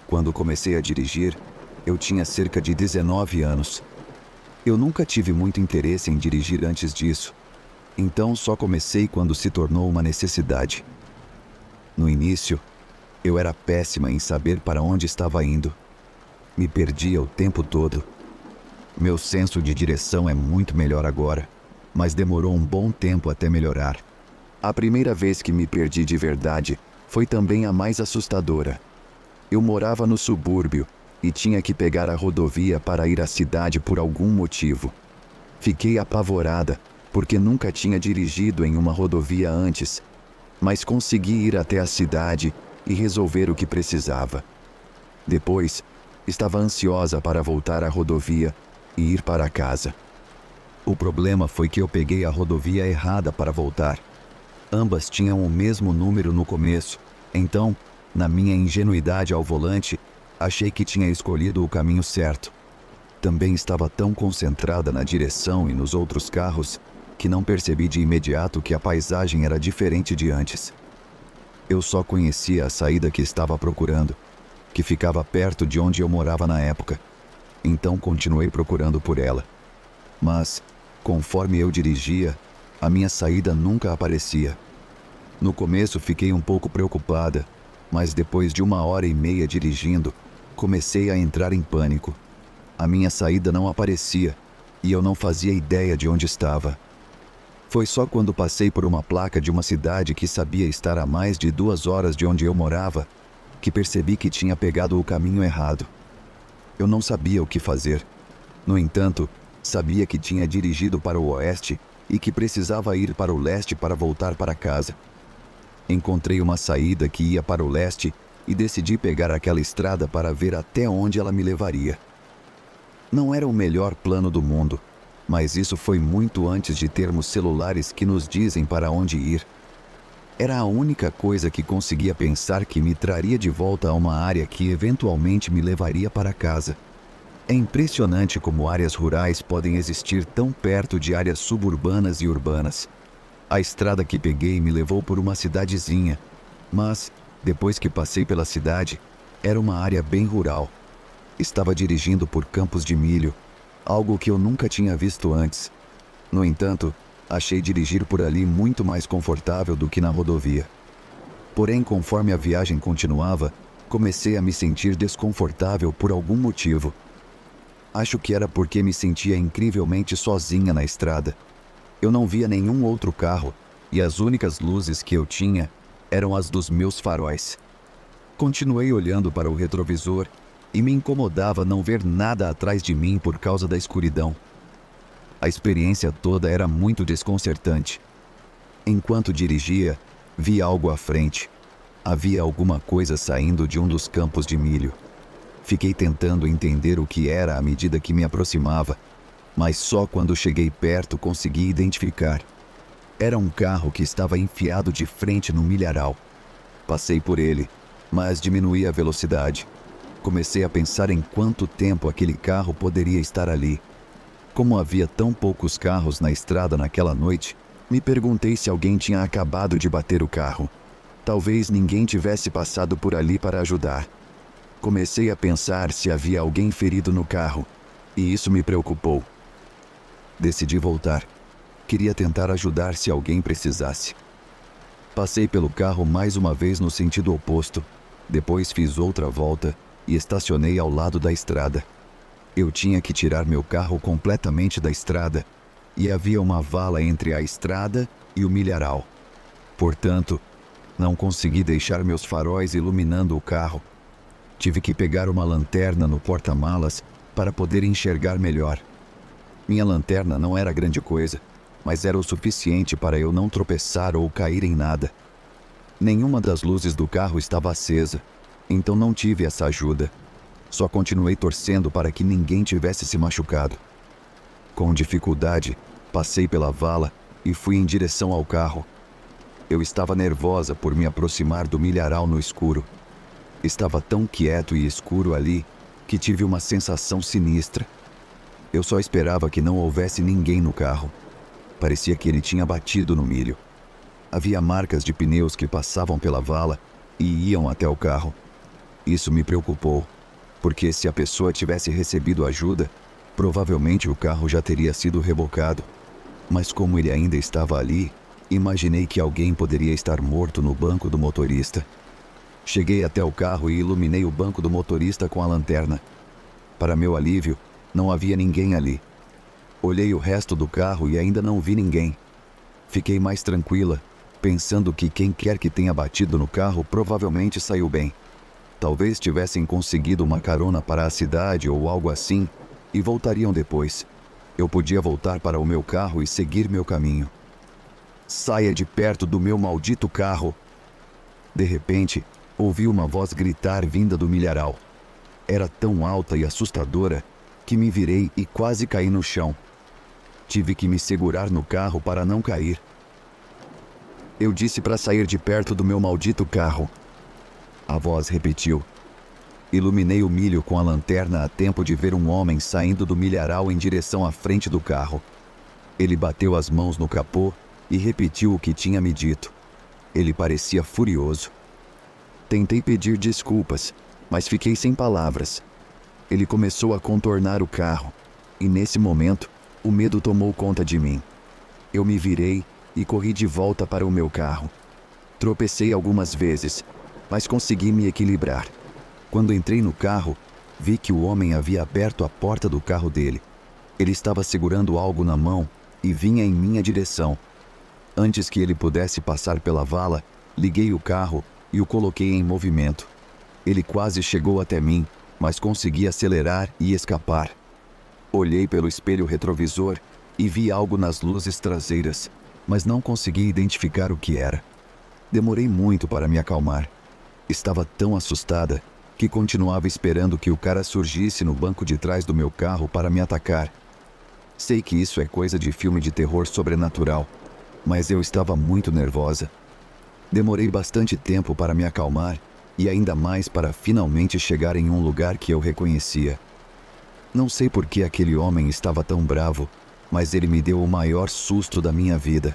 Quando comecei a dirigir, eu tinha cerca de 19 anos. Eu nunca tive muito interesse em dirigir antes disso, então só comecei quando se tornou uma necessidade. No início, eu era péssima em saber para onde estava indo. Me perdia o tempo todo. Meu senso de direção é muito melhor agora, mas demorou um bom tempo até melhorar. A primeira vez que me perdi de verdade foi também a mais assustadora. Eu morava no subúrbio e tinha que pegar a rodovia para ir à cidade por algum motivo. Fiquei apavorada, porque nunca tinha dirigido em uma rodovia antes, mas consegui ir até a cidade e resolver o que precisava. Depois, estava ansiosa para voltar à rodovia e ir para casa. O problema foi que eu peguei a rodovia errada para voltar. Ambas tinham o mesmo número no começo, então, na minha ingenuidade ao volante, achei que tinha escolhido o caminho certo. Também estava tão concentrada na direção e nos outros carros que não percebi de imediato que a paisagem era diferente de antes. Eu só conhecia a saída que estava procurando, que ficava perto de onde eu morava na época. Então continuei procurando por ela. Mas, conforme eu dirigia, a minha saída nunca aparecia. No começo fiquei um pouco preocupada, mas depois de 1h30 dirigindo, comecei a entrar em pânico. A minha saída não aparecia e eu não fazia ideia de onde estava. Foi só quando passei por uma placa de uma cidade que sabia estar a mais de 2 horas de onde eu morava, que percebi que tinha pegado o caminho errado. Eu não sabia o que fazer. No entanto, sabia que tinha dirigido para o oeste e que precisava ir para o leste para voltar para casa. Encontrei uma saída que ia para o leste e decidi pegar aquela estrada para ver até onde ela me levaria. Não era o melhor plano do mundo, mas isso foi muito antes de termos celulares que nos dizem para onde ir. Era a única coisa que conseguia pensar que me traria de volta a uma área que eventualmente me levaria para casa. É impressionante como áreas rurais podem existir tão perto de áreas suburbanas e urbanas. A estrada que peguei me levou por uma cidadezinha, mas, depois que passei pela cidade, era uma área bem rural. Estava dirigindo por campos de milho, algo que eu nunca tinha visto antes. No entanto, achei dirigir por ali muito mais confortável do que na rodovia. Porém, conforme a viagem continuava, comecei a me sentir desconfortável por algum motivo. Acho que era porque me sentia incrivelmente sozinha na estrada. Eu não via nenhum outro carro e as únicas luzes que eu tinha eram as dos meus faróis. Continuei olhando para o retrovisor e me incomodava não ver nada atrás de mim por causa da escuridão. A experiência toda era muito desconcertante. Enquanto dirigia, vi algo à frente. Havia alguma coisa saindo de um dos campos de milho. Fiquei tentando entender o que era à medida que me aproximava, mas só quando cheguei perto consegui identificar. Era um carro que estava enfiado de frente no milharal. Passei por ele, mas diminuí a velocidade. Comecei a pensar em quanto tempo aquele carro poderia estar ali. Como havia tão poucos carros na estrada naquela noite, me perguntei se alguém tinha acabado de bater o carro. Talvez ninguém tivesse passado por ali para ajudar. Comecei a pensar se havia alguém ferido no carro, e isso me preocupou. Decidi voltar. Queria tentar ajudar se alguém precisasse. Passei pelo carro mais uma vez no sentido oposto. Depois fiz outra volta e estacionei ao lado da estrada. Eu tinha que tirar meu carro completamente da estrada e havia uma vala entre a estrada e o milharal. Portanto, não consegui deixar meus faróis iluminando o carro. Tive que pegar uma lanterna no porta-malas para poder enxergar melhor. Minha lanterna não era grande coisa, mas era o suficiente para eu não tropeçar ou cair em nada. Nenhuma das luzes do carro estava acesa, então não tive essa ajuda. Só continuei torcendo para que ninguém tivesse se machucado. Com dificuldade, passei pela vala e fui em direção ao carro. Eu estava nervosa por me aproximar do milharal no escuro. Estava tão quieto e escuro ali que tive uma sensação sinistra. Eu só esperava que não houvesse ninguém no carro. Parecia que ele tinha batido no milho. Havia marcas de pneus que passavam pela vala e iam até o carro. Isso me preocupou, porque se a pessoa tivesse recebido ajuda, provavelmente o carro já teria sido rebocado. Mas como ele ainda estava ali, imaginei que alguém poderia estar morto no banco do motorista. Cheguei até o carro e iluminei o banco do motorista com a lanterna. Para meu alívio, não havia ninguém ali. Olhei o resto do carro e ainda não vi ninguém. Fiquei mais tranquila, pensando que quem quer que tenha batido no carro provavelmente saiu bem. Talvez tivessem conseguido uma carona para a cidade ou algo assim e voltariam depois. Eu podia voltar para o meu carro e seguir meu caminho. Saia de perto do meu maldito carro! De repente, ouvi uma voz gritar vinda do milharal. Era tão alta e assustadora que me virei e quase caí no chão. Tive que me segurar no carro para não cair. Eu disse para sair de perto do meu maldito carro. A voz repetiu. Iluminei o milho com a lanterna a tempo de ver um homem saindo do milharal em direção à frente do carro. Ele bateu as mãos no capô e repetiu o que tinha me dito. Ele parecia furioso. Tentei pedir desculpas, mas fiquei sem palavras. Ele começou a contornar o carro, e nesse momento, o medo tomou conta de mim. Eu me virei e corri de volta para o meu carro. Tropecei algumas vezes, mas consegui me equilibrar. Quando entrei no carro, vi que o homem havia aberto a porta do carro dele. Ele estava segurando algo na mão e vinha em minha direção. Antes que ele pudesse passar pela vala, liguei o carro e o coloquei em movimento. Ele quase chegou até mim, mas consegui acelerar e escapar. Olhei pelo espelho retrovisor e vi algo nas luzes traseiras, mas não consegui identificar o que era. Demorei muito para me acalmar. Estava tão assustada que continuava esperando que o cara surgisse no banco de trás do meu carro para me atacar. Sei que isso é coisa de filme de terror sobrenatural, mas eu estava muito nervosa. Demorei bastante tempo para me acalmar e ainda mais para finalmente chegar em um lugar que eu reconhecia. Não sei por que aquele homem estava tão bravo, mas ele me deu o maior susto da minha vida.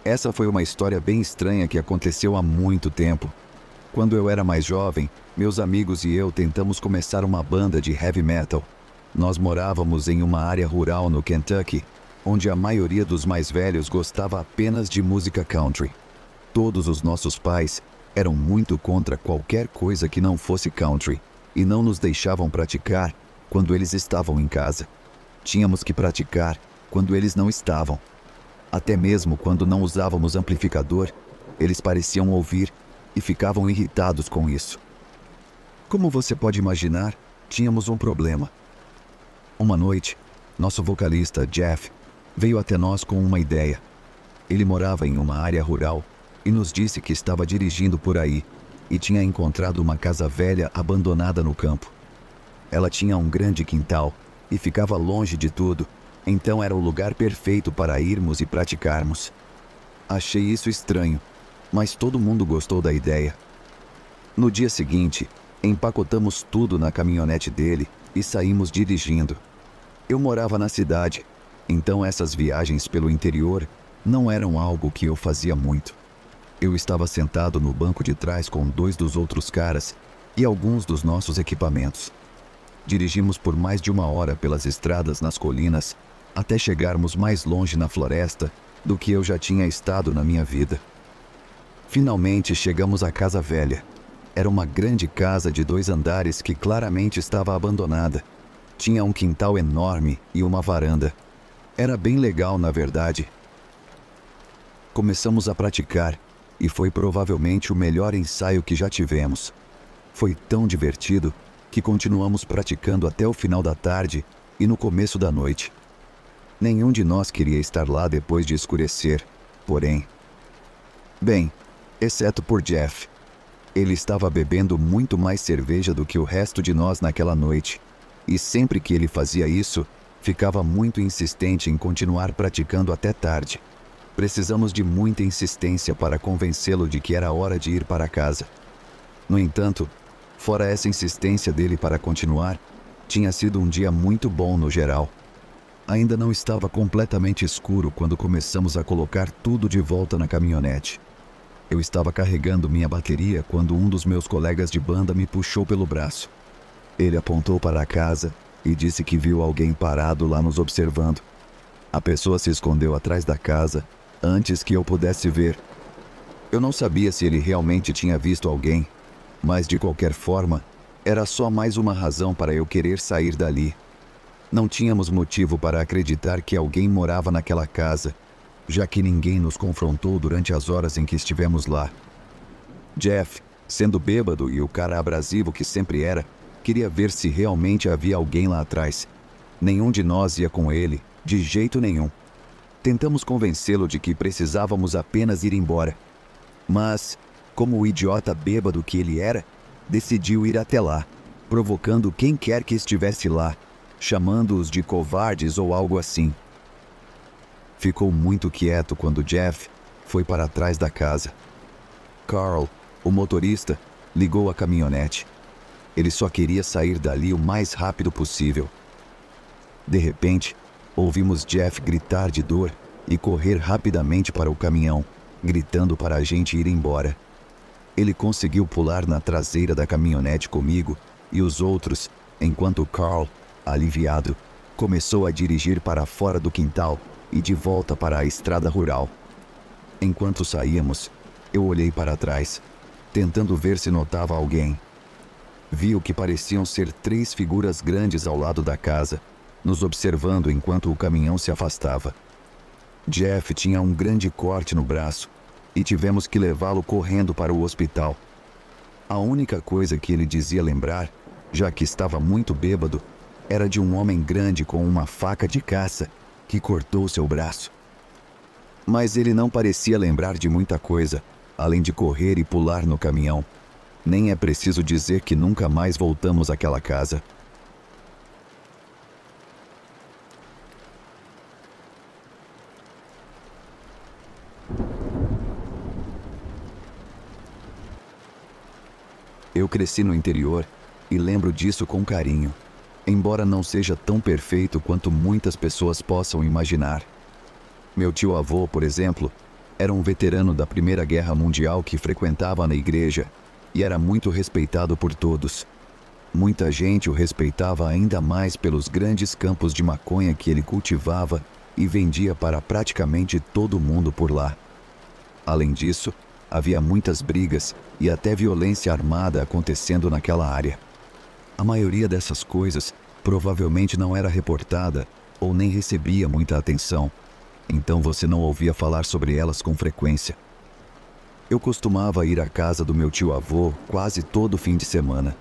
Essa foi uma história bem estranha que aconteceu há muito tempo. Quando eu era mais jovem, meus amigos e eu tentamos começar uma banda de heavy metal. Nós morávamos em uma área rural no Kentucky, onde a maioria dos mais velhos gostava apenas de música country. Todos os nossos pais eram muito contra qualquer coisa que não fosse country e não nos deixavam praticar quando eles estavam em casa. Tínhamos que praticar quando eles não estavam. Até mesmo quando não usávamos amplificador, eles pareciam ouvir e ficavam irritados com isso. Como você pode imaginar, tínhamos um problema. Uma noite, nosso vocalista, Jeff, veio até nós com uma ideia. Ele morava em uma área rural e nos disse que estava dirigindo por aí e tinha encontrado uma casa velha abandonada no campo. Ela tinha um grande quintal e ficava longe de tudo, então era o lugar perfeito para irmos e praticarmos. Achei isso estranho, mas todo mundo gostou da ideia. No dia seguinte, empacotamos tudo na caminhonete dele e saímos dirigindo. Eu morava na cidade, então essas viagens pelo interior não eram algo que eu fazia muito. Eu estava sentado no banco de trás com 2 dos outros caras e alguns dos nossos equipamentos. Dirigimos por mais de 1 hora pelas estradas nas colinas até chegarmos mais longe na floresta do que eu já tinha estado na minha vida. Finalmente chegamos à casa velha. Era uma grande casa de 2 andares que claramente estava abandonada. Tinha um quintal enorme e uma varanda. Era bem legal, na verdade. Começamos a praticar e foi provavelmente o melhor ensaio que já tivemos. Foi tão divertido que continuamos praticando até o final da tarde e no começo da noite. Nenhum de nós queria estar lá depois de escurecer, porém... Bem, exceto por Jeff. Ele estava bebendo muito mais cerveja do que o resto de nós naquela noite, e sempre que ele fazia isso, ficava muito insistente em continuar praticando até tarde. Precisamos de muita insistência para convencê-lo de que era hora de ir para casa. No entanto, fora essa insistência dele para continuar, tinha sido um dia muito bom no geral. Ainda não estava completamente escuro quando começamos a colocar tudo de volta na caminhonete. Eu estava carregando minha bateria quando um dos meus colegas de banda me puxou pelo braço. Ele apontou para a casa e disse que viu alguém parado lá nos observando. A pessoa se escondeu atrás da casa antes que eu pudesse ver. Eu não sabia se ele realmente tinha visto alguém, mas de qualquer forma, era só mais uma razão para eu querer sair dali. Não tínhamos motivo para acreditar que alguém morava naquela casa, já que ninguém nos confrontou durante as horas em que estivemos lá. Jeff, sendo bêbado e o cara abrasivo que sempre era, queria ver se realmente havia alguém lá atrás. Nenhum de nós ia com ele, de jeito nenhum. Tentamos convencê-lo de que precisávamos apenas ir embora. Mas, como o idiota bêbado que ele era, decidiu ir até lá, provocando quem quer que estivesse lá, chamando-os de covardes ou algo assim. Ficou muito quieto quando Jeff foi para trás da casa. Carl, o motorista, ligou a caminhonete. Ele só queria sair dali o mais rápido possível. De repente, ouvimos Jeff gritar de dor e correr rapidamente para o caminhão, gritando para a gente ir embora. Ele conseguiu pular na traseira da caminhonete comigo e os outros, enquanto Carl, aliviado, começou a dirigir para fora do quintal e de volta para a estrada rural. Enquanto saíamos, eu olhei para trás, tentando ver se notava alguém. Vi o que pareciam ser 3 figuras grandes ao lado da casa, nos observando enquanto o caminhão se afastava. Jeff tinha um grande corte no braço e tivemos que levá-lo correndo para o hospital. A única coisa que ele dizia lembrar, já que estava muito bêbado, era de um homem grande com uma faca de caça que cortou seu braço. Mas ele não parecia lembrar de muita coisa, além de correr e pular no caminhão. Nem é preciso dizer que nunca mais voltamos àquela casa. Eu cresci no interior e lembro disso com carinho, embora não seja tão perfeito quanto muitas pessoas possam imaginar. Meu tio-avô, por exemplo, era um veterano da Primeira Guerra Mundial que frequentava na igreja e era muito respeitado por todos. Muita gente o respeitava ainda mais pelos grandes campos de maconha que ele cultivava e vendia para praticamente todo mundo por lá. Além disso, havia muitas brigas e até violência armada acontecendo naquela área. A maioria dessas coisas provavelmente não era reportada ou nem recebia muita atenção, então você não ouvia falar sobre elas com frequência. Eu costumava ir à casa do meu tio-avô quase todo fim de semana.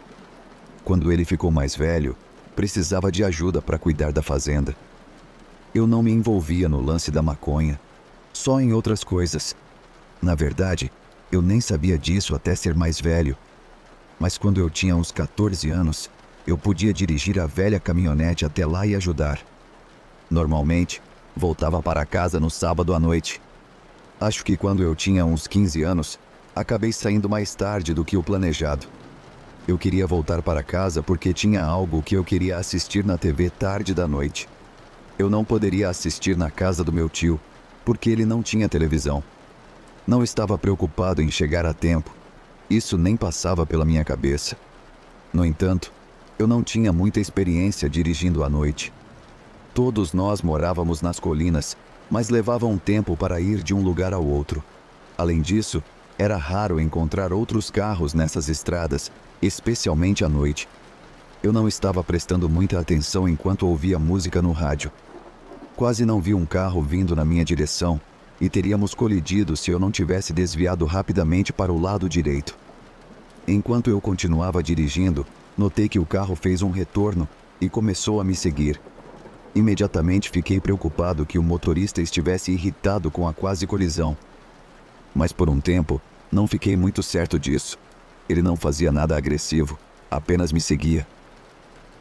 Quando ele ficou mais velho, precisava de ajuda para cuidar da fazenda. Eu não me envolvia no lance da maconha, só em outras coisas. Na verdade, eu nem sabia disso até ser mais velho. Mas quando eu tinha uns 14 anos, eu podia dirigir a velha caminhonete até lá e ajudar. Normalmente, voltava para casa no sábado à noite. Acho que quando eu tinha uns 15 anos, acabei saindo mais tarde do que o planejado. Eu queria voltar para casa porque tinha algo que eu queria assistir na TV tarde da noite. Eu não poderia assistir na casa do meu tio, porque ele não tinha televisão. Não estava preocupado em chegar a tempo. Isso nem passava pela minha cabeça. No entanto, eu não tinha muita experiência dirigindo à noite. Todos nós morávamos nas colinas, mas levava um tempo para ir de um lugar ao outro. Além disso, era raro encontrar outros carros nessas estradas, especialmente à noite. Eu não estava prestando muita atenção enquanto ouvia música no rádio. Quase não vi um carro vindo na minha direção e teríamos colidido se eu não tivesse desviado rapidamente para o lado direito. Enquanto eu continuava dirigindo, notei que o carro fez um retorno e começou a me seguir. Imediatamente fiquei preocupado que o motorista estivesse irritado com a quase colisão. Mas por um tempo, não fiquei muito certo disso. Ele não fazia nada agressivo, apenas me seguia.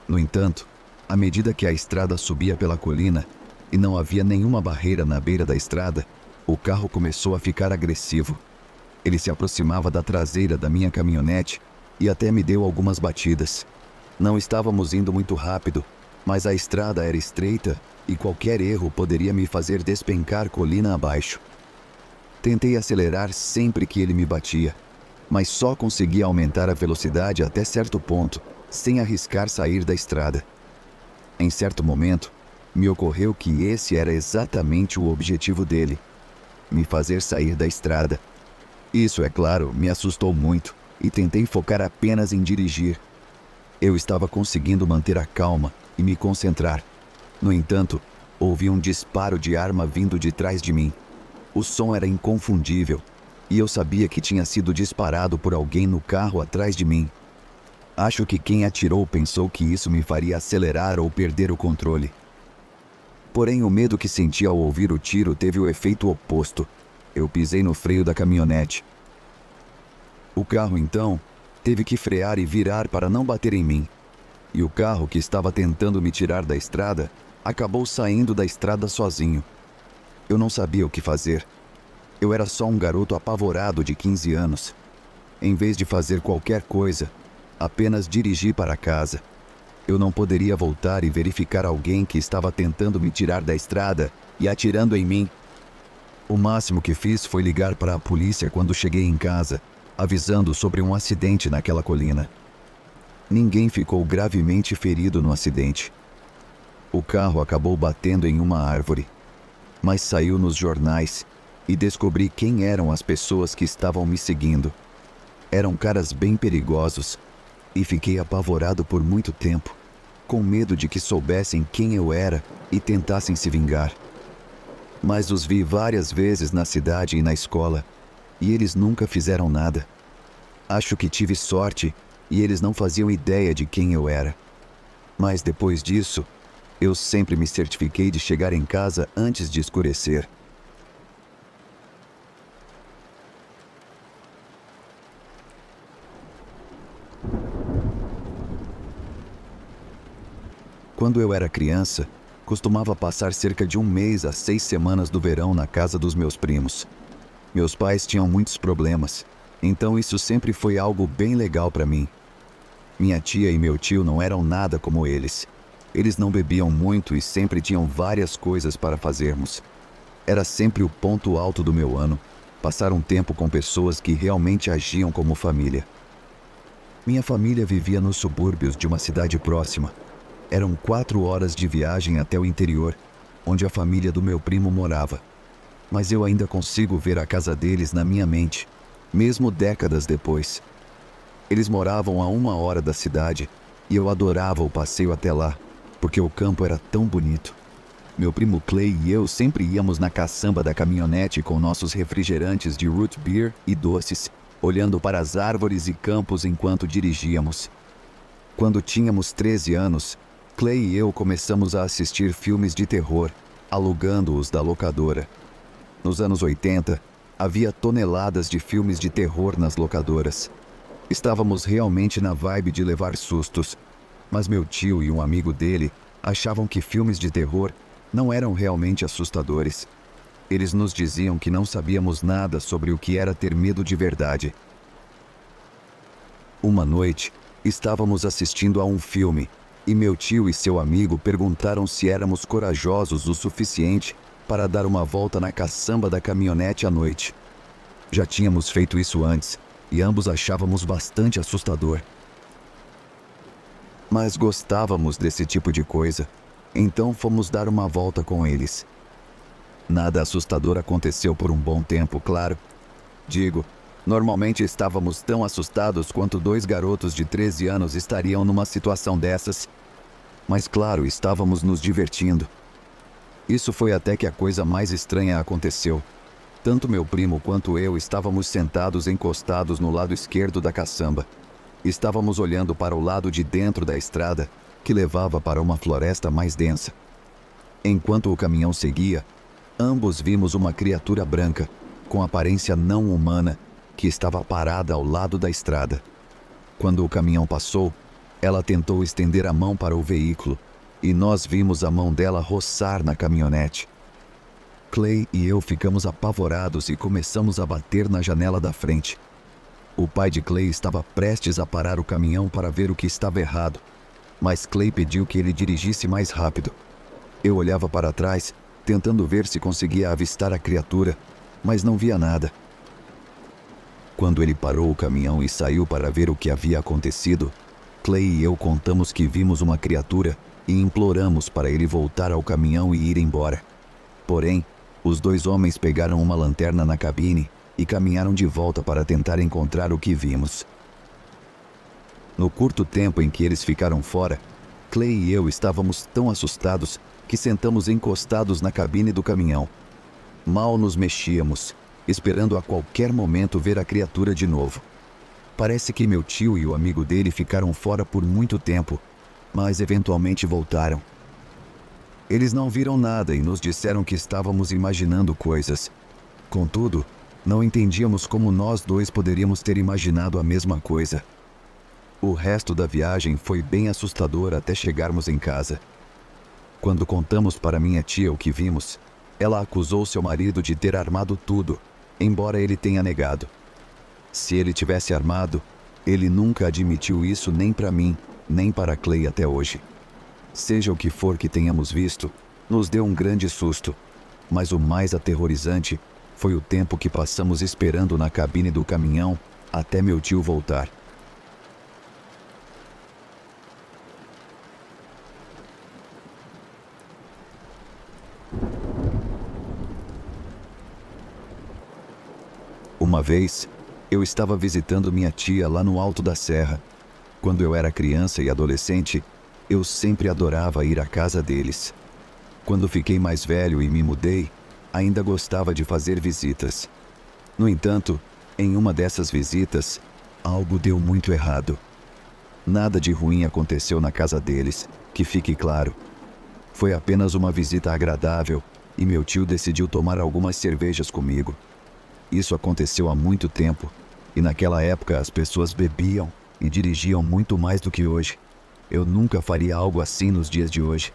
No entanto, à medida que a estrada subia pela colina e não havia nenhuma barreira na beira da estrada, o carro começou a ficar agressivo. Ele se aproximava da traseira da minha caminhonete e até me deu algumas batidas. Não estávamos indo muito rápido, mas a estrada era estreita e qualquer erro poderia me fazer despencar colina abaixo. Tentei acelerar sempre que ele me batia, mas só conseguia aumentar a velocidade até certo ponto, sem arriscar sair da estrada. Em certo momento, me ocorreu que esse era exatamente o objetivo dele: me fazer sair da estrada. Isso, é claro, me assustou muito e tentei focar apenas em dirigir. Eu estava conseguindo manter a calma e me concentrar. No entanto, ouvi um disparo de arma vindo de trás de mim. O som era inconfundível e eu sabia que tinha sido disparado por alguém no carro atrás de mim. Acho que quem atirou pensou que isso me faria acelerar ou perder o controle. Porém, o medo que senti ao ouvir o tiro teve o efeito oposto. Eu pisei no freio da caminhonete. O carro, então, teve que frear e virar para não bater em mim. E o carro que estava tentando me tirar da estrada acabou saindo da estrada sozinho. Eu não sabia o que fazer. Eu era só um garoto apavorado de 15 anos. Em vez de fazer qualquer coisa, apenas dirigi para casa. Eu não poderia voltar e verificar alguém que estava tentando me tirar da estrada e atirando em mim. O máximo que fiz foi ligar para a polícia quando cheguei em casa, avisando sobre um acidente naquela colina. Ninguém ficou gravemente ferido no acidente. O carro acabou batendo em uma árvore, mas saiu nos jornais e descobri quem eram as pessoas que estavam me seguindo. Eram caras bem perigosos e fiquei apavorado por muito tempo, com medo de que soubessem quem eu era e tentassem se vingar. Mas os vi várias vezes na cidade e na escola, e eles nunca fizeram nada. Acho que tive sorte e eles não faziam ideia de quem eu era. Mas depois disso, eu sempre me certifiquei de chegar em casa antes de escurecer. Quando eu era criança, costumava passar cerca de 1 mês a 6 semanas do verão na casa dos meus primos. Meus pais tinham muitos problemas, então isso sempre foi algo bem legal para mim. Minha tia e meu tio não eram nada como eles. Eles não bebiam muito e sempre tinham várias coisas para fazermos. Era sempre o ponto alto do meu ano, passar um tempo com pessoas que realmente agiam como família. Minha família vivia nos subúrbios de uma cidade próxima. Eram 4 horas de viagem até o interior, onde a família do meu primo morava. Mas eu ainda consigo ver a casa deles na minha mente, mesmo décadas depois. Eles moravam a 1 hora da cidade e eu adorava o passeio até lá, porque o campo era tão bonito. Meu primo Clay e eu sempre íamos na caçamba da caminhonete com nossos refrigerantes de root beer e doces, olhando para as árvores e campos enquanto dirigíamos. Quando tínhamos 13 anos, Clay e eu começamos a assistir filmes de terror, alugando-os da locadora. Nos anos 80, havia toneladas de filmes de terror nas locadoras. Estávamos realmente na vibe de levar sustos, mas meu tio e um amigo dele achavam que filmes de terror não eram realmente assustadores. Eles nos diziam que não sabíamos nada sobre o que era ter medo de verdade. Uma noite, estávamos assistindo a um filme e meu tio e seu amigo perguntaram se éramos corajosos o suficiente para dar uma volta na caçamba da caminhonete à noite. Já tínhamos feito isso antes e ambos achávamos bastante assustador. Mas gostávamos desse tipo de coisa, então fomos dar uma volta com eles. Nada assustador aconteceu por um bom tempo, claro. Digo, normalmente estávamos tão assustados quanto 2 garotos de 13 anos estariam numa situação dessas. Mas claro, estávamos nos divertindo. Isso foi até que a coisa mais estranha aconteceu. Tanto meu primo quanto eu estávamos sentados encostados no lado esquerdo da caçamba. Estávamos olhando para o lado de dentro da estrada, que levava para uma floresta mais densa. Enquanto o caminhão seguia, ambos vimos uma criatura branca, com aparência não humana, que estava parada ao lado da estrada. Quando o caminhão passou, ela tentou estender a mão para o veículo, e nós vimos a mão dela roçar na caminhonete. Clay e eu ficamos apavorados e começamos a bater na janela da frente. O pai de Clay estava prestes a parar o caminhão para ver o que estava errado, mas Clay pediu que ele dirigisse mais rápido. Eu olhava para trás, tentando ver se conseguia avistar a criatura, mas não via nada. Quando ele parou o caminhão e saiu para ver o que havia acontecido, Clay e eu contamos que vimos uma criatura e imploramos para ele voltar ao caminhão e ir embora. Porém, os dois homens pegaram uma lanterna na cabine e caminharam de volta para tentar encontrar o que vimos. No curto tempo em que eles ficaram fora, Clay e eu estávamos tão assustados que sentamos encostados na cabine do caminhão. Mal nos mexíamos, esperando a qualquer momento ver a criatura de novo. Parece que meu tio e o amigo dele ficaram fora por muito tempo, mas eventualmente voltaram. Eles não viram nada e nos disseram que estávamos imaginando coisas. Contudo, não entendíamos como nós dois poderíamos ter imaginado a mesma coisa. O resto da viagem foi bem assustador até chegarmos em casa. Quando contamos para minha tia o que vimos, ela acusou seu marido de ter armado tudo, embora ele tenha negado. Se ele tivesse armado, ele nunca admitiu isso nem para mim, nem para Clay até hoje. Seja o que for que tenhamos visto, nos deu um grande susto, mas o mais aterrorizante foi o tempo que passamos esperando na cabine do caminhão até meu tio voltar. Uma vez, eu estava visitando minha tia lá no alto da serra. Quando eu era criança e adolescente, eu sempre adorava ir à casa deles. Quando fiquei mais velho e me mudei, ainda gostava de fazer visitas. No entanto, em uma dessas visitas, algo deu muito errado. Nada de ruim aconteceu na casa deles, que fique claro. Foi apenas uma visita agradável e meu tio decidiu tomar algumas cervejas comigo. Isso aconteceu há muito tempo, e naquela época as pessoas bebiam e dirigiam muito mais do que hoje. Eu nunca faria algo assim nos dias de hoje,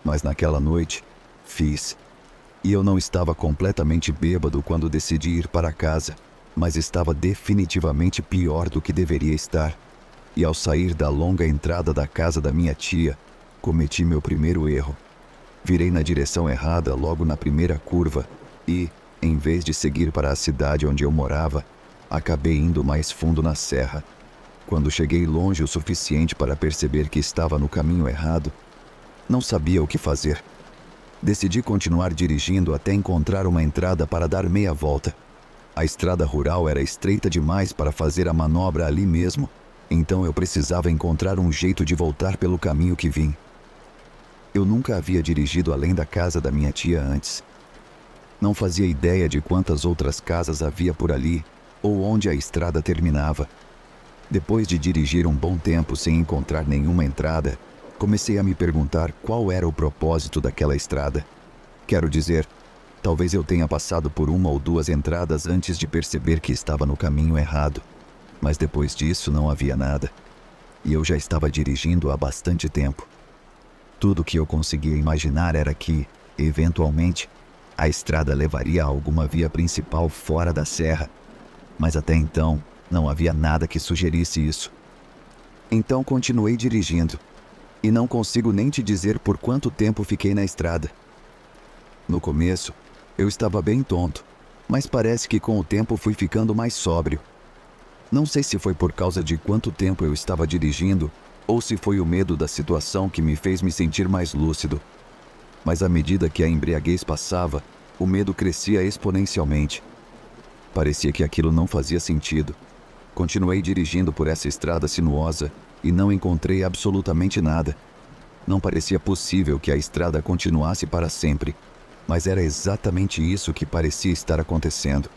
mas naquela noite, fiz. E eu não estava completamente bêbado quando decidi ir para casa, mas estava definitivamente pior do que deveria estar. E ao sair da longa entrada da casa da minha tia, cometi meu primeiro erro. Virei na direção errada logo na primeira curva e, em vez de seguir para a cidade onde eu morava, acabei indo mais fundo na serra. Quando cheguei longe o suficiente para perceber que estava no caminho errado, não sabia o que fazer. Decidi continuar dirigindo até encontrar uma entrada para dar meia volta. A estrada rural era estreita demais para fazer a manobra ali mesmo, então eu precisava encontrar um jeito de voltar pelo caminho que vim. Eu nunca havia dirigido além da casa da minha tia antes. Não fazia ideia de quantas outras casas havia por ali ou onde a estrada terminava. Depois de dirigir um bom tempo sem encontrar nenhuma entrada, comecei a me perguntar qual era o propósito daquela estrada. Quero dizer, talvez eu tenha passado por uma ou duas entradas antes de perceber que estava no caminho errado, mas depois disso não havia nada. E eu já estava dirigindo há bastante tempo. Tudo que eu conseguia imaginar era que, eventualmente, a estrada levaria a alguma via principal fora da serra, mas até então não havia nada que sugerisse isso. Então continuei dirigindo, e não consigo nem te dizer por quanto tempo fiquei na estrada. No começo, eu estava bem tonto, mas parece que com o tempo fui ficando mais sóbrio. Não sei se foi por causa de quanto tempo eu estava dirigindo, ou se foi o medo da situação que me fez me sentir mais lúcido. Mas à medida que a embriaguez passava, o medo crescia exponencialmente. Parecia que aquilo não fazia sentido. Continuei dirigindo por essa estrada sinuosa e não encontrei absolutamente nada. Não parecia possível que a estrada continuasse para sempre, mas era exatamente isso que parecia estar acontecendo.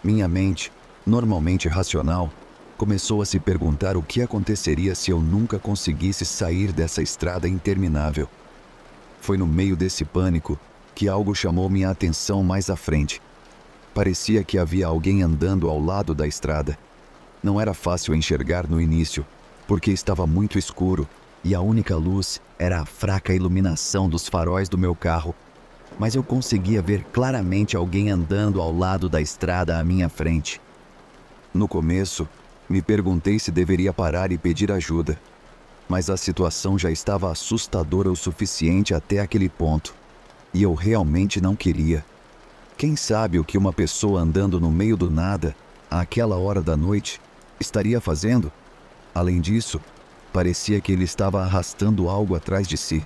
Minha mente, normalmente racional, começou a se perguntar o que aconteceria se eu nunca conseguisse sair dessa estrada interminável. Foi no meio desse pânico que algo chamou minha atenção mais à frente. Parecia que havia alguém andando ao lado da estrada. Não era fácil enxergar no início, porque estava muito escuro e a única luz era a fraca iluminação dos faróis do meu carro. Mas eu conseguia ver claramente alguém andando ao lado da estrada à minha frente. No começo, me perguntei se deveria parar e pedir ajuda. mas a situação já estava assustadora o suficiente até aquele ponto. E eu realmente não queria. Quem sabe o que uma pessoa andando no meio do nada, àquela hora da noite, estaria fazendo? Além disso, parecia que ele estava arrastando algo atrás de si.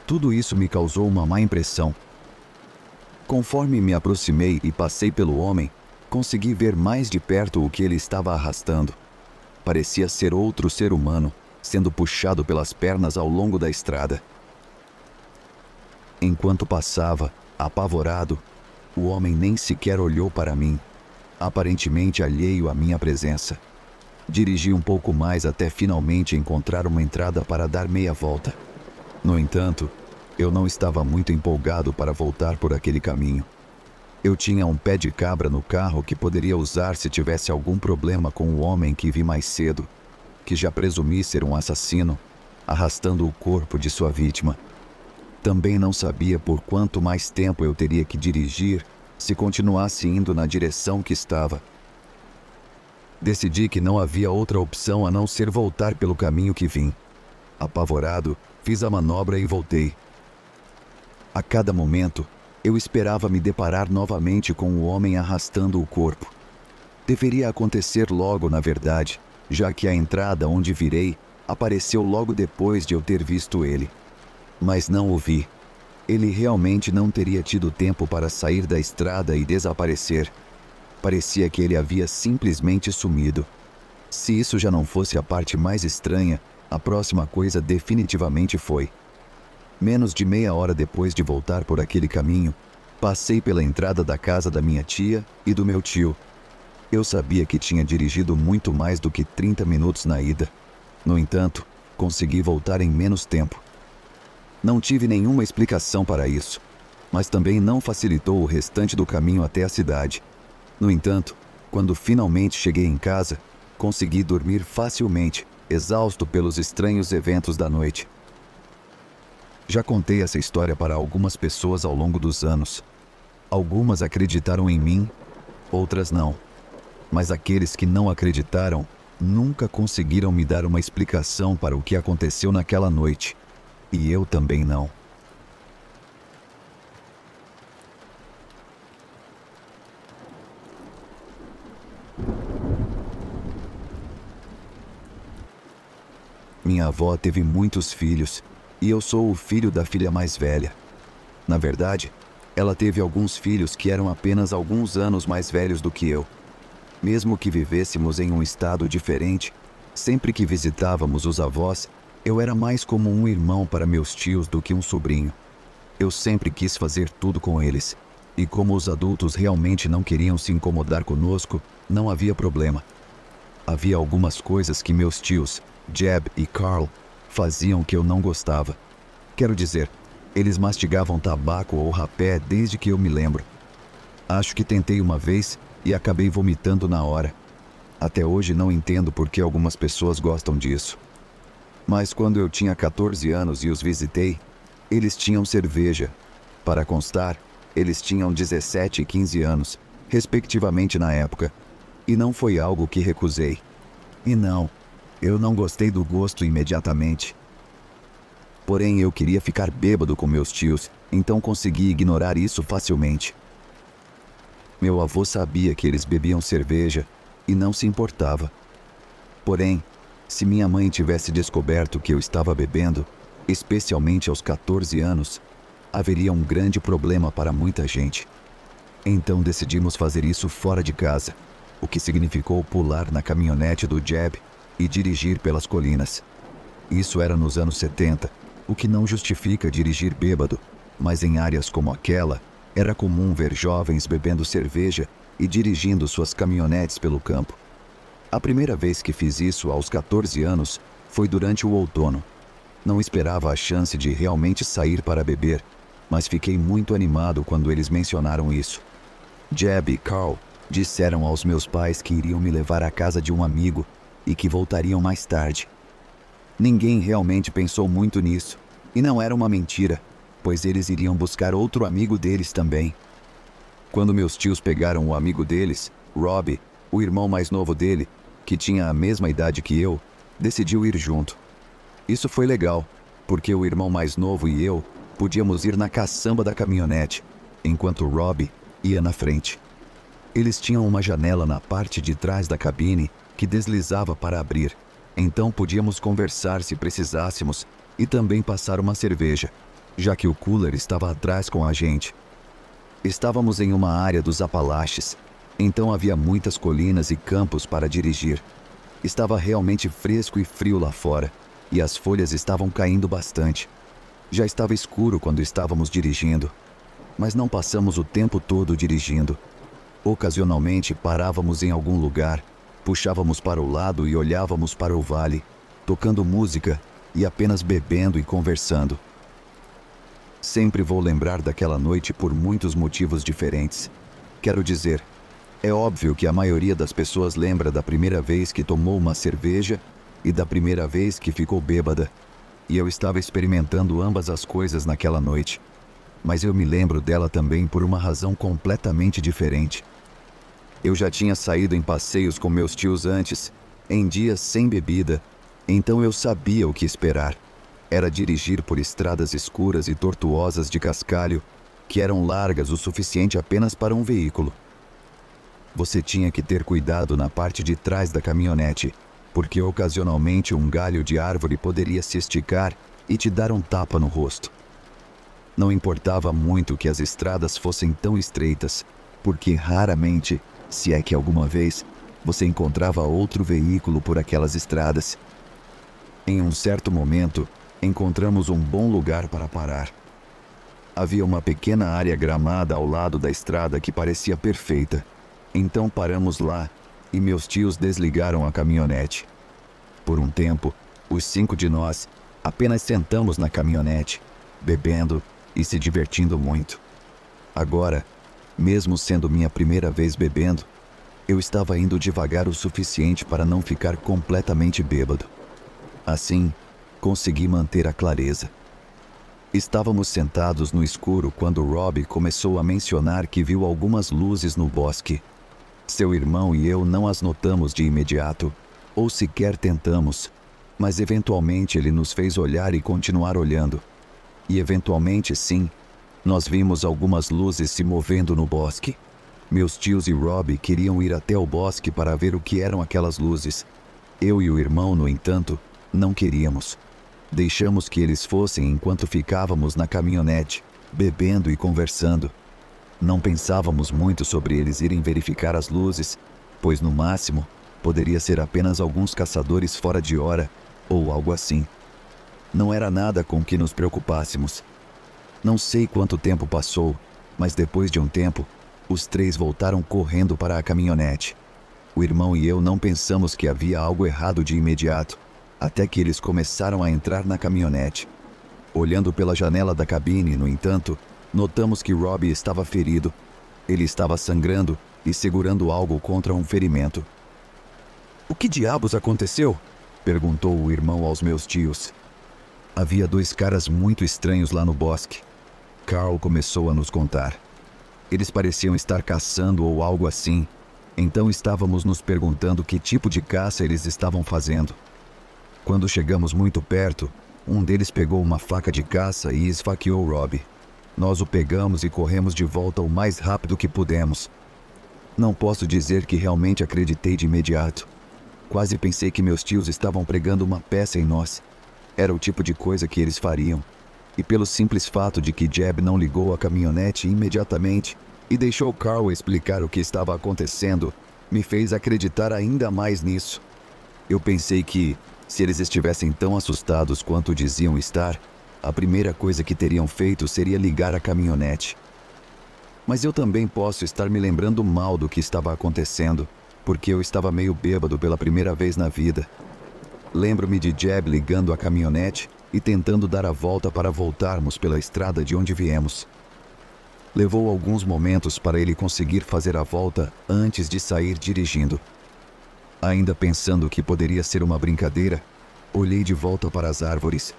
Tudo isso me causou uma má impressão. Conforme me aproximei e passei pelo homem, consegui ver mais de perto o que ele estava arrastando. Parecia ser outro ser humano, sendo puxado pelas pernas ao longo da estrada. Enquanto passava, apavorado, o homem nem sequer olhou para mim, aparentemente alheio à minha presença. Dirigi um pouco mais até finalmente encontrar uma entrada para dar meia volta. No entanto, eu não estava muito empolgado para voltar por aquele caminho. Eu tinha um pé de cabra no carro que poderia usar se tivesse algum problema com o homem que vi mais cedo, que já presumi ser um assassino, arrastando o corpo de sua vítima. Também não sabia por quanto mais tempo eu teria que dirigir se continuasse indo na direção que estava. Decidi que não havia outra opção a não ser voltar pelo caminho que vim. Apavorado, fiz a manobra e voltei. A cada momento, eu esperava me deparar novamente com o homem arrastando o corpo. Deveria acontecer logo, na verdade, já que a entrada onde virei apareceu logo depois de eu ter visto ele. Mas não o vi. Ele realmente não teria tido tempo para sair da estrada e desaparecer. Parecia que ele havia simplesmente sumido. Se isso já não fosse a parte mais estranha, a próxima coisa definitivamente foi. Menos de meia hora depois de voltar por aquele caminho, passei pela entrada da casa da minha tia e do meu tio. Eu sabia que tinha dirigido muito mais do que 30 minutos na ida. No entanto, consegui voltar em menos tempo. Não tive nenhuma explicação para isso, mas também não facilitou o restante do caminho até a cidade. No entanto, quando finalmente cheguei em casa, consegui dormir facilmente, exausto pelos estranhos eventos da noite. Já contei essa história para algumas pessoas ao longo dos anos. Algumas acreditaram em mim, outras não. Mas aqueles que não acreditaram nunca conseguiram me dar uma explicação para o que aconteceu naquela noite. E eu também não. Minha avó teve muitos filhos, e eu sou o filho da filha mais velha. Na verdade, ela teve alguns filhos que eram apenas alguns anos mais velhos do que eu. Mesmo que vivêssemos em um estado diferente, sempre que visitávamos os avós, eu era mais como um irmão para meus tios do que um sobrinho. Eu sempre quis fazer tudo com eles, e como os adultos realmente não queriam se incomodar conosco, não havia problema. Havia algumas coisas que meus tios, Jeb e Carl, faziam que eu não gostava. Quero dizer, eles mastigavam tabaco ou rapé desde que eu me lembro. Acho que tentei uma vez e acabei vomitando na hora. Até hoje não entendo por que algumas pessoas gostam disso. Mas quando eu tinha 14 anos e os visitei, eles tinham cerveja. Para constar, eles tinham 17 e 15 anos, respectivamente na época, e não foi algo que recusei. E não, eu não gostei do gosto imediatamente. Porém, eu queria ficar bêbado com meus tios, então consegui ignorar isso facilmente. Meu avô sabia que eles bebiam cerveja e não se importava. Porém, se minha mãe tivesse descoberto que eu estava bebendo, especialmente aos 14 anos, haveria um grande problema para muita gente. Então decidimos fazer isso fora de casa, o que significou pular na caminhonete do Jeb e dirigir pelas colinas. Isso era nos anos 70, o que não justifica dirigir bêbado, mas em áreas como aquela, era comum ver jovens bebendo cerveja e dirigindo suas caminhonetes pelo campo. A primeira vez que fiz isso aos 14 anos foi durante o outono. Não esperava a chance de realmente sair para beber, mas fiquei muito animado quando eles mencionaram isso. Jeb e Carl disseram aos meus pais que iriam me levar à casa de um amigo e que voltariam mais tarde. Ninguém realmente pensou muito nisso, e não era uma mentira, pois eles iriam buscar outro amigo deles também. Quando meus tios pegaram o amigo deles, Robbie, o irmão mais novo dele, que tinha a mesma idade que eu, decidiu ir junto. Isso foi legal, porque o irmão mais novo e eu podíamos ir na caçamba da caminhonete, enquanto Robbie ia na frente. Eles tinham uma janela na parte de trás da cabine que deslizava para abrir, então podíamos conversar se precisássemos e também passar uma cerveja, já que o cooler estava atrás com a gente. Estávamos em uma área dos Apalaches, então havia muitas colinas e campos para dirigir. Estava realmente fresco e frio lá fora, e as folhas estavam caindo bastante. Já estava escuro quando estávamos dirigindo, mas não passamos o tempo todo dirigindo. Ocasionalmente parávamos em algum lugar, puxávamos para o lado e olhávamos para o vale, tocando música e apenas bebendo e conversando. Sempre vou lembrar daquela noite por muitos motivos diferentes. Quero dizer, é óbvio que a maioria das pessoas lembra da primeira vez que tomou uma cerveja e da primeira vez que ficou bêbada. E eu estava experimentando ambas as coisas naquela noite. Mas eu me lembro dela também por uma razão completamente diferente. Eu já tinha saído em passeios com meus tios antes, em dias sem bebida, então eu sabia o que esperar. Era dirigir por estradas escuras e tortuosas de cascalho, que eram largas o suficiente apenas para um veículo. Você tinha que ter cuidado na parte de trás da caminhonete, porque ocasionalmente um galho de árvore poderia se esticar e te dar um tapa no rosto. Não importava muito que as estradas fossem tão estreitas, porque raramente, se é que alguma vez, você encontrava outro veículo por aquelas estradas. Em um certo momento, encontramos um bom lugar para parar. Havia uma pequena área gramada ao lado da estrada que parecia perfeita. Então paramos lá e meus tios desligaram a caminhonete. Por um tempo, os 5 de nós apenas sentamos na caminhonete, bebendo e se divertindo muito. Agora, mesmo sendo minha primeira vez bebendo, eu estava indo devagar o suficiente para não ficar completamente bêbado. Assim, consegui manter a clareza. Estávamos sentados no escuro quando Robbie começou a mencionar que viu algumas luzes no bosque. Seu irmão e eu não as notamos de imediato, ou sequer tentamos, mas eventualmente ele nos fez olhar e continuar olhando. E eventualmente, sim, nós vimos algumas luzes se movendo no bosque. Meus tios e Robbie queriam ir até o bosque para ver o que eram aquelas luzes. Eu e o irmão, no entanto, não queríamos. Deixamos que eles fossem enquanto ficávamos na caminhonete, bebendo e conversando. Não pensávamos muito sobre eles irem verificar as luzes, pois no máximo poderia ser apenas alguns caçadores fora de hora ou algo assim. Não era nada com que nos preocupássemos. Não sei quanto tempo passou, mas depois de um tempo, os 3 voltaram correndo para a caminhonete. O irmão e eu não pensamos que havia algo errado de imediato, até que eles começaram a entrar na caminhonete. Olhando pela janela da cabine, no entanto, notamos que Robbie estava ferido. Ele estava sangrando e segurando algo contra um ferimento. "O que diabos aconteceu?" perguntou o irmão aos meus tios. Havia 2 caras muito estranhos lá no bosque. Carl começou a nos contar. Eles pareciam estar caçando ou algo assim, então estávamos nos perguntando que tipo de caça eles estavam fazendo. Quando chegamos muito perto, um deles pegou uma faca de caça e esfaqueou Robbie. Nós o pegamos e corremos de volta o mais rápido que pudemos. Não posso dizer que realmente acreditei de imediato. Quase pensei que meus tios estavam pregando uma peça em nós. Era o tipo de coisa que eles fariam. E pelo simples fato de que Jeb não ligou a caminhonete imediatamente e deixou Carl explicar o que estava acontecendo, me fez acreditar ainda mais nisso. Eu pensei que, se eles estivessem tão assustados quanto diziam estar, a primeira coisa que teriam feito seria ligar a caminhonete. Mas eu também posso estar me lembrando mal do que estava acontecendo, porque eu estava meio bêbado pela primeira vez na vida. Lembro-me de Jeb ligando a caminhonete e tentando dar a volta para voltarmos pela estrada de onde viemos. Levou alguns momentos para ele conseguir fazer a volta antes de sair dirigindo. Ainda pensando que poderia ser uma brincadeira, olhei de volta para as árvores.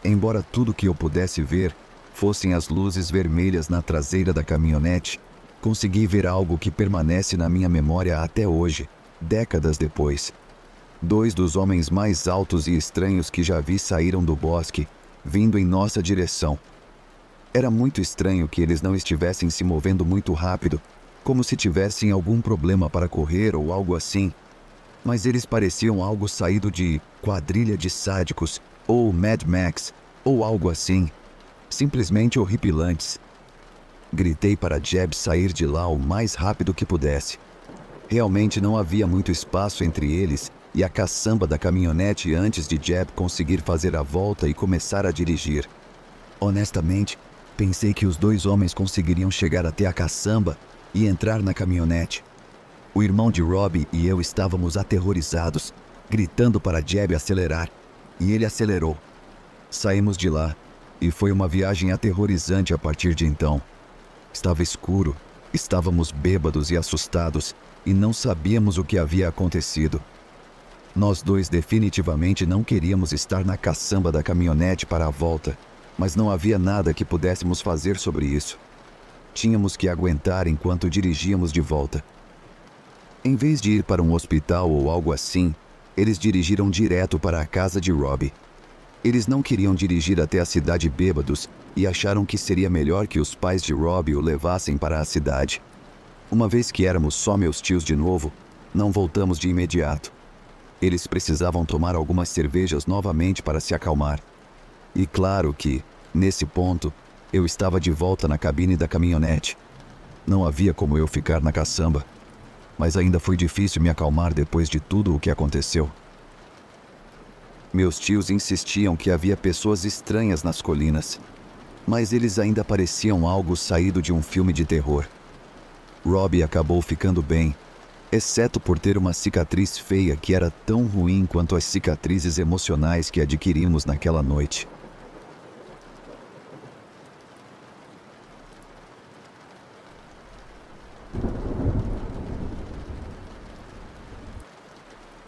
Embora tudo que eu pudesse ver fossem as luzes vermelhas na traseira da caminhonete, consegui ver algo que permanece na minha memória até hoje, décadas depois. Dois dos homens mais altos e estranhos que já vi saíram do bosque, vindo em nossa direção. Era muito estranho que eles não estivessem se movendo muito rápido, como se tivessem algum problema para correr ou algo assim. Mas eles pareciam algo saído de Quadrilha de Sádicos, ou Mad Max, ou algo assim. Simplesmente horripilantes. Gritei para Jeb sair de lá o mais rápido que pudesse. Realmente não havia muito espaço entre eles e a caçamba da caminhonete antes de Jeb conseguir fazer a volta e começar a dirigir. Honestamente, pensei que os dois homens conseguiriam chegar até a caçamba e entrar na caminhonete. O irmão de Robbie e eu estávamos aterrorizados, gritando para Jeb acelerar, e ele acelerou. Saímos de lá, e foi uma viagem aterrorizante a partir de então. Estava escuro, estávamos bêbados e assustados, e não sabíamos o que havia acontecido. Nós dois definitivamente não queríamos estar na caçamba da caminhonete para a volta, mas não havia nada que pudéssemos fazer sobre isso. Tínhamos que aguentar enquanto dirigíamos de volta. Em vez de ir para um hospital ou algo assim, eles dirigiram direto para a casa de Robbie. Eles não queriam dirigir até a cidade bêbados e acharam que seria melhor que os pais de Robbie o levassem para a cidade. Uma vez que éramos só meus tios de novo, não voltamos de imediato. Eles precisavam tomar algumas cervejas novamente para se acalmar. E claro que, nesse ponto, eu estava de volta na cabine da caminhonete. Não havia como eu ficar na caçamba, mas ainda foi difícil me acalmar depois de tudo o que aconteceu. Meus tios insistiam que havia pessoas estranhas nas colinas, mas eles ainda pareciam algo saído de um filme de terror. Robbie acabou ficando bem, exceto por ter uma cicatriz feia que era tão ruim quanto as cicatrizes emocionais que adquirimos naquela noite.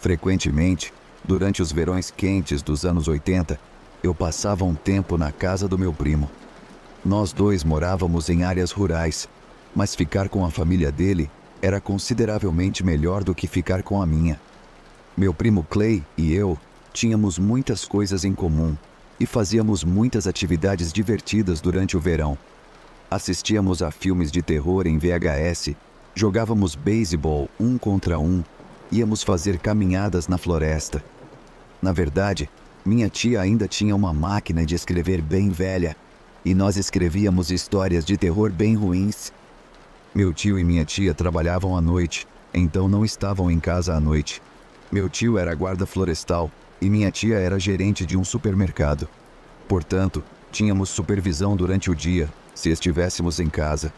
Frequentemente, durante os verões quentes dos anos 80, eu passava um tempo na casa do meu primo. Nós dois morávamos em áreas rurais, mas ficar com a família dele era consideravelmente melhor do que ficar com a minha. Meu primo Clay e eu tínhamos muitas coisas em comum e fazíamos muitas atividades divertidas durante o verão. Assistíamos a filmes de terror em VHS, jogávamos beisebol 1 contra 1, íamos fazer caminhadas na floresta. Na verdade, minha tia ainda tinha uma máquina de escrever bem velha, e nós escrevíamos histórias de terror bem ruins. Meu tio e minha tia trabalhavam à noite, então não estavam em casa à noite. Meu tio era guarda florestal e minha tia era gerente de um supermercado. Portanto, tínhamos supervisão durante o dia, se estivéssemos em casa.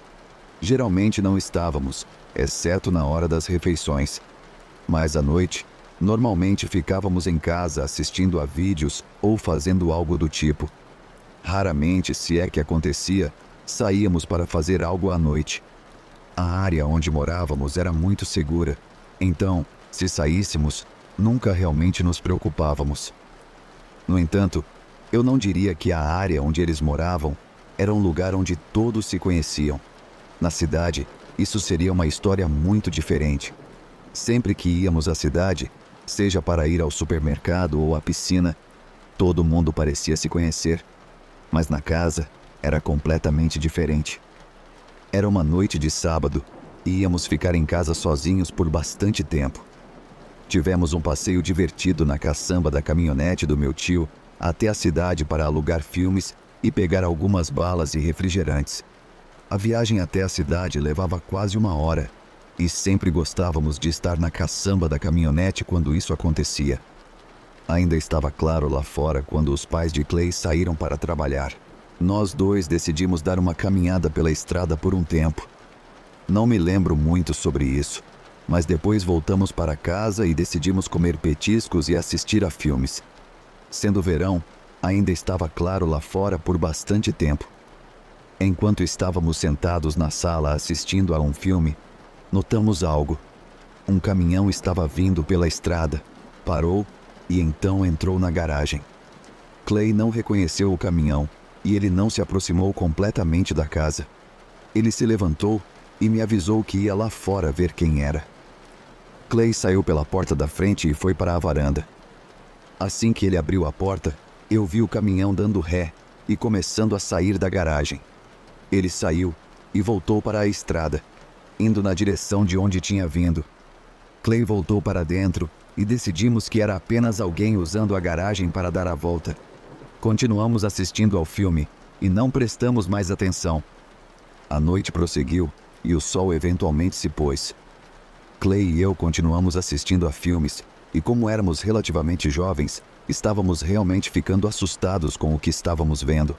Geralmente não estávamos, exceto na hora das refeições. Mas à noite, normalmente ficávamos em casa assistindo a vídeos ou fazendo algo do tipo. Raramente, se é que acontecia, saíamos para fazer algo à noite. A área onde morávamos era muito segura, então, se saíssemos, nunca realmente nos preocupávamos. No entanto, eu não diria que a área onde eles moravam era um lugar onde todos se conheciam. Na cidade, isso seria uma história muito diferente. Sempre que íamos à cidade, seja para ir ao supermercado ou à piscina, todo mundo parecia se conhecer. Mas na casa, era completamente diferente. Era uma noite de sábado e íamos ficar em casa sozinhos por bastante tempo. Tivemos um passeio divertido na caçamba da caminhonete do meu tio até a cidade para alugar filmes e pegar algumas balas e refrigerantes. A viagem até a cidade levava quase 1 hora e sempre gostávamos de estar na caçamba da caminhonete quando isso acontecia. Ainda estava claro lá fora quando os pais de Clay saíram para trabalhar. Nós dois decidimos dar uma caminhada pela estrada por um tempo. Não me lembro muito sobre isso, mas depois voltamos para casa e decidimos comer petiscos e assistir a filmes. Sendo verão, ainda estava claro lá fora por bastante tempo. Enquanto estávamos sentados na sala assistindo a um filme, notamos algo. Um caminhão estava vindo pela estrada, parou e então entrou na garagem. Clay não reconheceu o caminhão e ele não se aproximou completamente da casa. Ele se levantou e me avisou que ia lá fora ver quem era. Clay saiu pela porta da frente e foi para a varanda. Assim que ele abriu a porta, eu vi o caminhão dando ré e começando a sair da garagem. Ele saiu e voltou para a estrada, indo na direção de onde tinha vindo. Clay voltou para dentro e decidimos que era apenas alguém usando a garagem para dar a volta. Continuamos assistindo ao filme e não prestamos mais atenção. A noite prosseguiu e o sol eventualmente se pôs. Clay e eu continuamos assistindo a filmes e, como éramos relativamente jovens, estávamos realmente ficando assustados com o que estávamos vendo.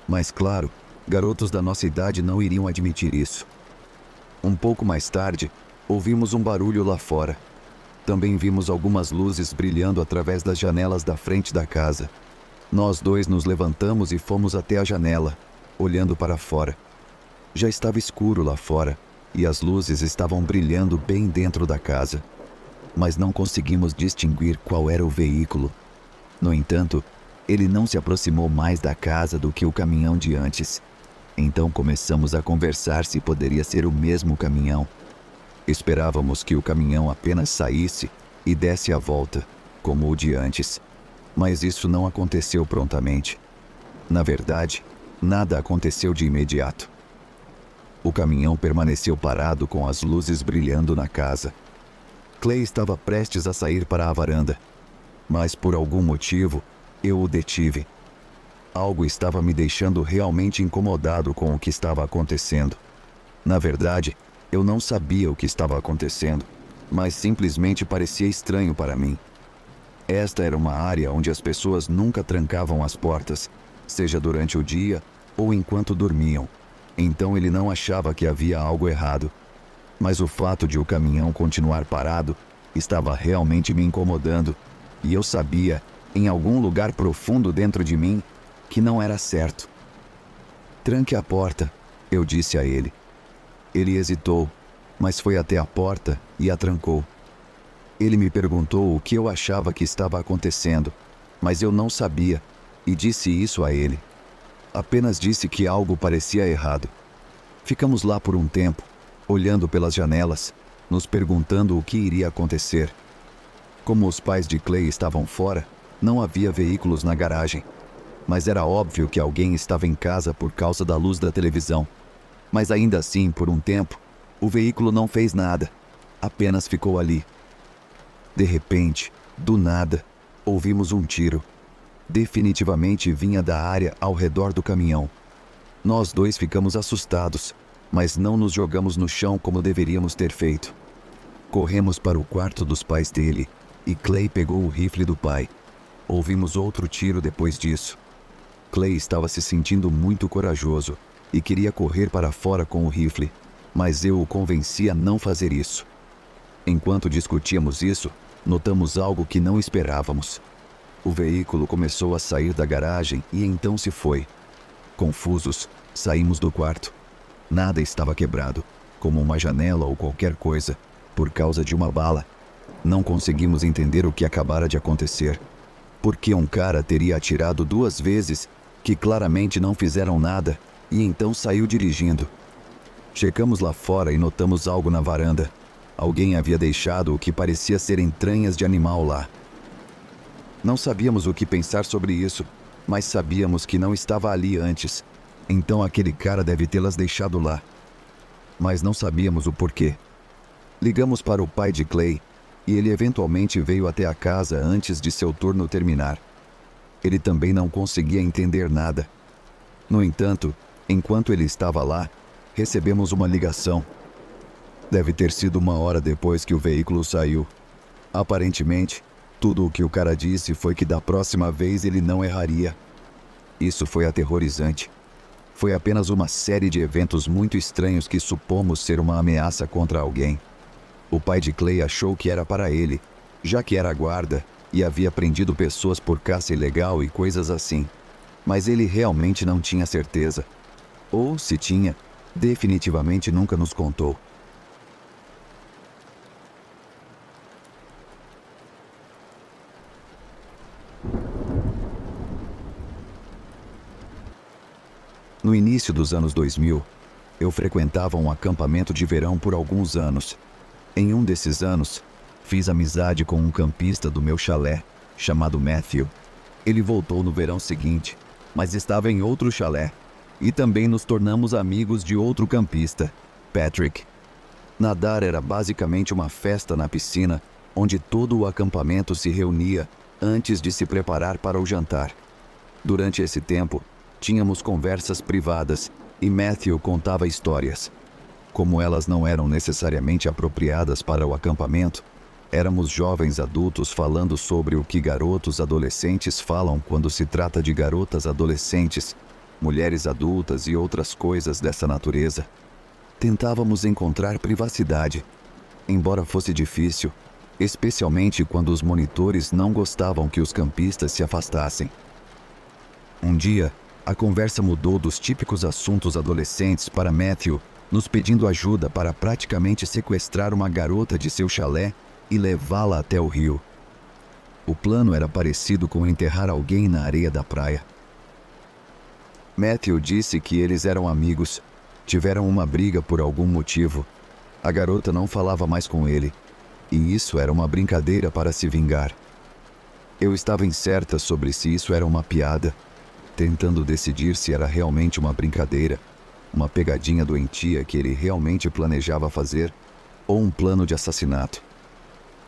Mas, claro, garotos da nossa idade não iriam admitir isso. Um pouco mais tarde, ouvimos um barulho lá fora. Também vimos algumas luzes brilhando através das janelas da frente da casa. Nós dois nos levantamos e fomos até a janela, olhando para fora. Já estava escuro lá fora e as luzes estavam brilhando bem dentro da casa. Mas não conseguimos distinguir qual era o veículo. No entanto, ele não se aproximou mais da casa do que o caminhão de antes. Então começamos a conversar se poderia ser o mesmo caminhão. Esperávamos que o caminhão apenas saísse e desse a volta, como o de antes. Mas isso não aconteceu prontamente. Na verdade, nada aconteceu de imediato. O caminhão permaneceu parado com as luzes brilhando na casa. Clay estava prestes a sair para a varanda, mas por algum motivo eu o detive. Algo estava me deixando realmente incomodado com o que estava acontecendo. Na verdade, eu não sabia o que estava acontecendo, mas simplesmente parecia estranho para mim. Esta era uma área onde as pessoas nunca trancavam as portas, seja durante o dia ou enquanto dormiam. Então ele não achava que havia algo errado. Mas o fato de o caminhão continuar parado estava realmente me incomodando, e eu sabia, em algum lugar profundo dentro de mim, que não era certo. "Tranque a porta", eu disse a ele. Ele hesitou, mas foi até a porta e a trancou. Ele me perguntou o que eu achava que estava acontecendo, mas eu não sabia, e disse isso a ele. Apenas disse que algo parecia errado. Ficamos lá por um tempo, olhando pelas janelas, nos perguntando o que iria acontecer. Como os pais de Clay estavam fora, não havia veículos na garagem, mas era óbvio que alguém estava em casa por causa da luz da televisão. Mas ainda assim, por um tempo, o veículo não fez nada, apenas ficou ali. De repente, do nada, ouvimos um tiro. Definitivamente vinha da área ao redor do caminhão. Nós dois ficamos assustados, mas não nos jogamos no chão como deveríamos ter feito. Corremos para o quarto dos pais dele e Clay pegou o rifle do pai. Ouvimos outro tiro depois disso. Clay estava se sentindo muito corajoso e queria correr para fora com o rifle, mas eu o convenci a não fazer isso. Enquanto discutíamos isso, notamos algo que não esperávamos. O veículo começou a sair da garagem e então se foi. Confusos, saímos do quarto. Nada estava quebrado, como uma janela ou qualquer coisa, por causa de uma bala. Não conseguimos entender o que acabara de acontecer. Por que um cara teria atirado 2 vezes, que claramente não fizeram nada, e então saiu dirigindo? Chegamos lá fora e notamos algo na varanda. Alguém havia deixado o que parecia ser entranhas de animal lá. Não sabíamos o que pensar sobre isso, mas sabíamos que não estava ali antes. Então aquele cara deve tê-las deixado lá. Mas não sabíamos o porquê. Ligamos para o pai de Clay e ele eventualmente veio até a casa antes de seu turno terminar. Ele também não conseguia entender nada. No entanto, enquanto ele estava lá, recebemos uma ligação. Deve ter sido 1 hora depois que o veículo saiu. Aparentemente, tudo o que o cara disse foi que da próxima vez ele não erraria. Isso foi aterrorizante. Foi apenas uma série de eventos muito estranhos que supomos ser uma ameaça contra alguém. O pai de Clay achou que era para ele, já que era guarda e havia prendido pessoas por caça ilegal e coisas assim. Mas ele realmente não tinha certeza. Ou, se tinha, definitivamente nunca nos contou. No início dos anos 2000, eu frequentava um acampamento de verão por alguns anos. Em um desses anos, Fiz amizade com um campista do meu chalé, chamado Matthew. Ele voltou no verão seguinte, mas estava em outro chalé. E também nos tornamos amigos de outro campista, Patrick. Nadar era basicamente uma festa na piscina, onde todo o acampamento se reunia antes de se preparar para o jantar. Durante esse tempo, tínhamos conversas privadas e Matthew contava histórias. Como elas não eram necessariamente apropriadas para o acampamento, éramos jovens adultos falando sobre o que garotos adolescentes falam quando se trata de garotas adolescentes, mulheres adultas e outras coisas dessa natureza. Tentávamos encontrar privacidade, embora fosse difícil, especialmente quando os monitores não gostavam que os campistas se afastassem. Um dia, a conversa mudou dos típicos assuntos adolescentes para Matthew, nos pedindo ajuda para praticamente sequestrar uma garota de seu chalé e levá-la até o rio. O plano era parecido com enterrar alguém na areia da praia. Matthew disse que eles eram amigos, tiveram uma briga por algum motivo. A garota não falava mais com ele, e isso era uma brincadeira para se vingar. Eu estava incerta sobre se isso era uma piada, tentando decidir se era realmente uma brincadeira, uma pegadinha doentia que ele realmente planejava fazer, ou um plano de assassinato.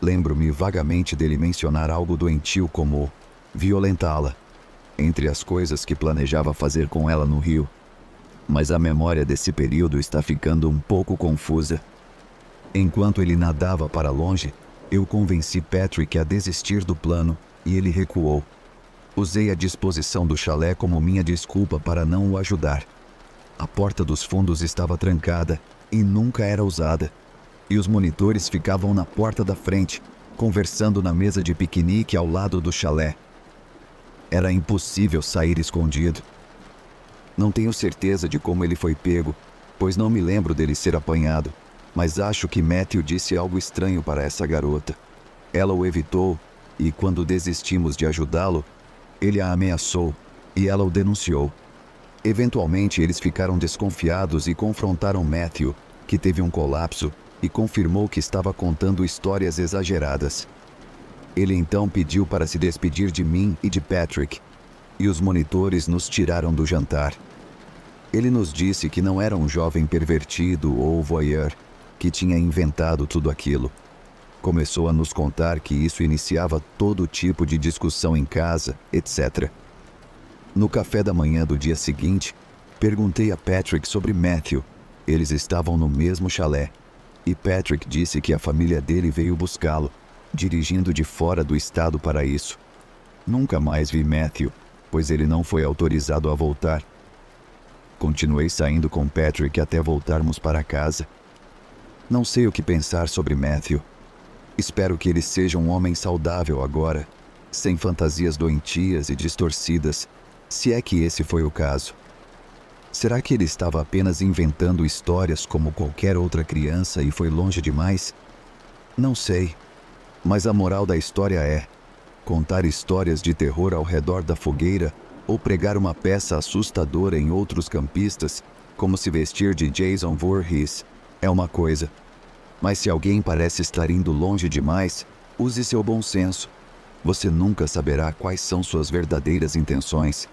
Lembro-me vagamente dele mencionar algo doentio como violentá-la, entre as coisas que planejava fazer com ela no rio. Mas a memória desse período está ficando um pouco confusa. Enquanto ele nadava para longe, eu convenci Patrick a desistir do plano e ele recuou. Usei a disposição do chalé como minha desculpa para não o ajudar. A porta dos fundos estava trancada e nunca era usada, e os monitores ficavam na porta da frente, conversando na mesa de piquenique ao lado do chalé. Era impossível sair escondido. Não tenho certeza de como ele foi pego, pois não me lembro dele ser apanhado, mas acho que Matthew disse algo estranho para essa garota. Ela o evitou, e quando desistimos de ajudá-lo, ele a ameaçou, e ela o denunciou. Eventualmente, eles ficaram desconfiados e confrontaram Matthew, que teve um colapso, e confirmou que estava contando histórias exageradas. Ele então pediu para se despedir de mim e de Patrick, e os monitores nos tiraram do jantar. Ele nos disse que não era um jovem pervertido ou voyeur, que tinha inventado tudo aquilo. Começou a nos contar que isso iniciava todo tipo de discussão em casa, etc. No café da manhã do dia seguinte, perguntei a Patrick sobre Matthew. Eles estavam no mesmo chalé, e Patrick disse que a família dele veio buscá-lo, dirigindo de fora do estado para isso. Nunca mais vi Matthew, pois ele não foi autorizado a voltar. Continuei saindo com Patrick até voltarmos para casa. Não sei o que pensar sobre Matthew. Espero que ele seja um homem saudável agora, sem fantasias doentias e distorcidas, se é que esse foi o caso. Será que ele estava apenas inventando histórias como qualquer outra criança e foi longe demais? Não sei, mas a moral da história é: contar histórias de terror ao redor da fogueira ou pregar uma peça assustadora em outros campistas, como se vestir de Jason Voorhees, é uma coisa. Mas se alguém parece estar indo longe demais, use seu bom senso. Você nunca saberá quais são suas verdadeiras intenções.